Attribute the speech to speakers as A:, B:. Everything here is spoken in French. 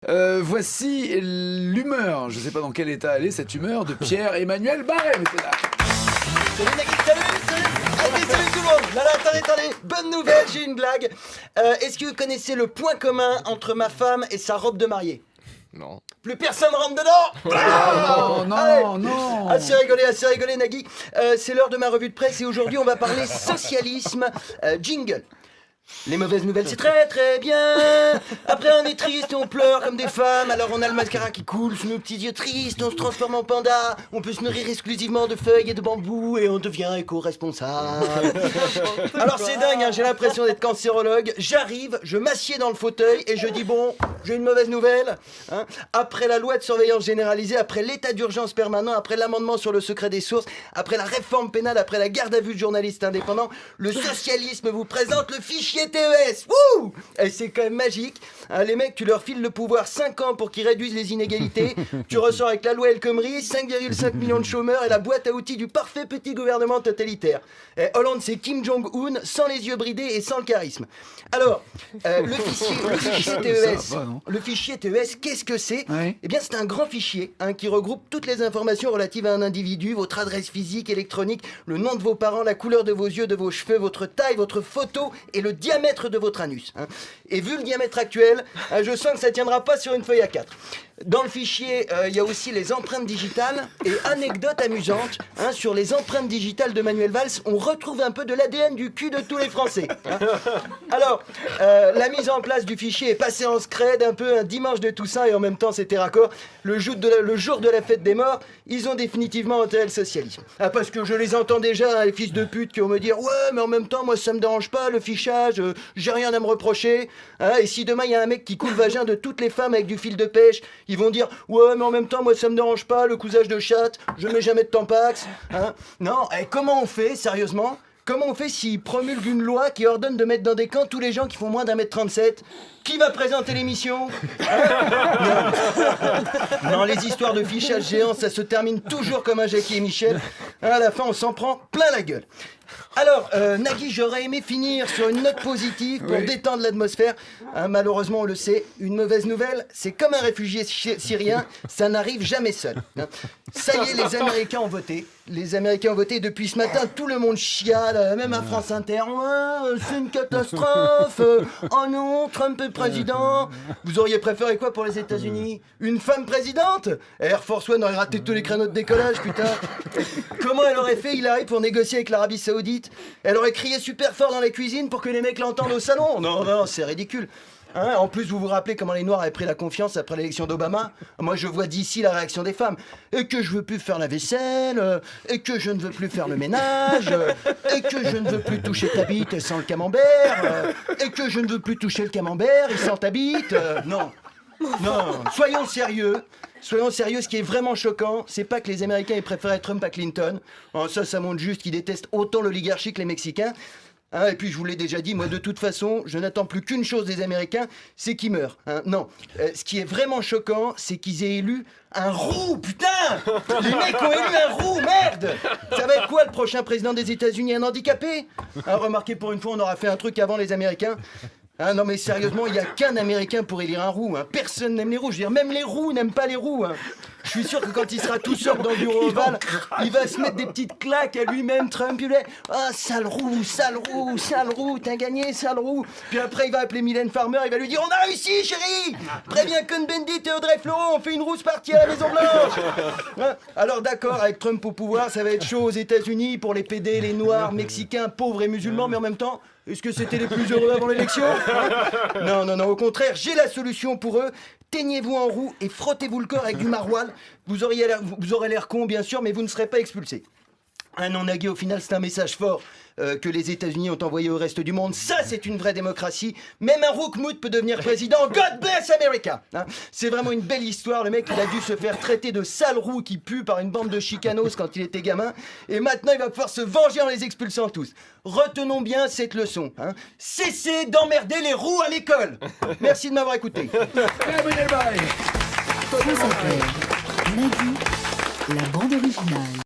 A: Voici l'humeur, je ne sais pas dans quel état elle est, cette humeur de Pierre-Emmanuel Barret, messieurs, dames.
B: Salut Nagui, salut. Allez, salut tout le monde. Là, attendez, bonne nouvelle, j'ai une blague. Est-ce que vous connaissez le point commun entre ma femme et sa robe de mariée?
C: Non.
B: Plus personne rentre dedans.
A: Non.
B: Assez rigolé Nagui. C'est l'heure de ma revue de presse et aujourd'hui on va parler socialisme. Jingle. Les mauvaises nouvelles, c'est très très bien. Après on est triste et on pleure comme des femmes. Alors on a le mascara qui coule sous nos petits yeux tristes. On se transforme en panda. On peut se nourrir exclusivement de feuilles et de bambou. Et on devient éco-responsable. Alors c'est dingue, hein, j'ai l'impression d'être cancérologue. J'arrive, je m'assieds dans le fauteuil et je dis bon, j'ai une mauvaise nouvelle, hein. Après la loi de surveillance généralisée, après l'état d'urgence permanent, après l'amendement sur le secret des sources, après la réforme pénale, après la garde à vue de journalistes indépendants, le socialisme vous présente le fichier TES. Wouh! Et c'est quand même magique, hein, les mecs, tu leur files le pouvoir 5 ans pour qu'ils réduisent les inégalités. Tu ressors avec la loi El Khomri, 5,5 millions de chômeurs et la boîte à outils du parfait petit gouvernement totalitaire. Et Hollande, c'est Kim Jong-un, sans les yeux bridés et sans le charisme. Alors, le fichier TES,
A: Ça va, non ?
B: le fichier TES, qu'est-ce que c'est?
A: Oui.
B: Eh bien, c'est un grand fichier, hein, qui regroupe toutes les informations relatives à un individu, votre adresse physique, électronique, le nom de vos parents, la couleur de vos yeux, de vos cheveux, votre taille, votre photo et le diamètre de votre anus, hein. Et vu le diamètre actuel, hein, je sens que ça tiendra pas sur une feuille A4. Dans le fichier, il y a aussi les empreintes digitales et anecdote amusante, hein, sur les empreintes digitales de Manuel Valls, on retrouve un peu de l'ADN du cul de tous les Français, hein. Alors, la mise en place du fichier est passée en scred, un peu un dimanche de Toussaint et en même temps c'était raccord. Le jour de la fête des morts, ils ont définitivement enterré le socialisme. Ah, parce que je les entends déjà, hein, les fils de pute qui vont me dire « Ouais, mais en même temps, moi ça me dérange pas, le fichage, j'ai rien à me reprocher. Hein, » Et si demain il y a un mec qui coule le vagin de toutes les femmes avec du fil de pêche, ils vont dire « Ouais, mais en même temps, moi ça me dérange pas, le cousage de chatte, je mets jamais de tampax. » Hein. Non, et comment on fait, sérieusement? Comment on fait s'ils promulguent une loi qui ordonne de mettre dans des camps tous les gens qui font moins d'1m37? Qui va présenter l'émission? Non, les histoires de fichage géant, ça se termine toujours comme un Jackie et Michel. À la fin, on s'en prend plein la gueule. Alors, Nagui, j'aurais aimé finir sur une note positive pour détendre l'atmosphère. Hein, malheureusement, on le sait, une mauvaise nouvelle, c'est comme un réfugié syrien, ça n'arrive jamais seul. Hein. Ça y est, les Américains ont voté. Les Américains ont voté depuis ce matin, tout le monde chiale, même à France Inter. Ouais, c'est une catastrophe. Oh non, Trump est président. Vous auriez préféré quoi pour les États-Unis? Une femme présidente? Air Force One aurait raté tous les créneaux de décollage, putain. Comment elle aurait fait, Hillary, pour négocier avec l'Arabie Saoudite? Elle aurait crié super fort dans la cuisine pour que les mecs l'entendent au salon? Non, c'est ridicule. Hein, en plus, vous vous rappelez comment les Noirs avaient pris la confiance après l'élection d'Obama? Moi, je vois d'ici la réaction des femmes. Et que je veux plus faire la vaisselle, et que je ne veux plus faire le ménage, et que je ne veux plus toucher ta bite sans le camembert, et que je ne veux plus toucher le camembert et sans ta bite. Non, soyons sérieux. Soyons sérieux, ce qui est vraiment choquant, c'est pas que les Américains aient préféré Trump à Clinton. Oh, ça montre juste qu'ils détestent autant l'oligarchie que les Mexicains. Hein, et puis je vous l'ai déjà dit, moi de toute façon, je n'attends plus qu'une chose des Américains, c'est qu'ils meurent. Hein. Non, ce qui est vraiment choquant, c'est qu'ils aient élu un roux, putain! Les mecs ont élu un roux, merde! Ça va être quoi le prochain président des États-Unis, un handicapé? Hein, remarquez, pour une fois, on aura fait un truc avant les Américains. Ah non mais sérieusement, il n'y a qu'un Américain pour élire un roux, hein. Personne n'aime les roux, je veux dire, même les roux n'aiment pas les roux, hein. Je suis sûr que quand il sera tout seul dans le bureau ovale, il va se mettre des petites claques à lui-même, Trump, il va dire « Ah, sale roux, t'as gagné, sale roux !» Puis après, il va appeler Mylène Farmer, il va lui dire « On a réussi, chérie! Préviens Cohn-Bendit et Audrey Fleurot, on fait une rousse partie à la Maison-Blanche !» Hein. Alors d'accord, avec Trump au pouvoir, ça va être chaud aux États-Unis pour les PD, les Noirs, Mexicains, pauvres et musulmans, mais en même temps, est-ce que c'était les plus heureux avant l'élection? Non, au contraire, j'ai la solution pour eux. Teignez-vous en roux et frottez-vous le corps avec du maroilles. Vous aurez l'air con, bien sûr, mais vous ne serez pas expulsé. Ah non, Nagui, au final, c'est un message fort que les États-Unis ont envoyé au reste du monde. Ça, c'est une vraie démocratie. Même un roukmout peut devenir président. God bless America, hein. C'est vraiment une belle histoire. Le mec, il a dû se faire traiter de sale roux qui pue par une bande de chicanos quand il était gamin. Et maintenant, il va pouvoir se venger en les expulsant tous. Retenons bien cette leçon, hein. Cessez d'emmerder les roux à l'école. Merci de m'avoir écouté.
D: France Inter, Nagui, la bande originale.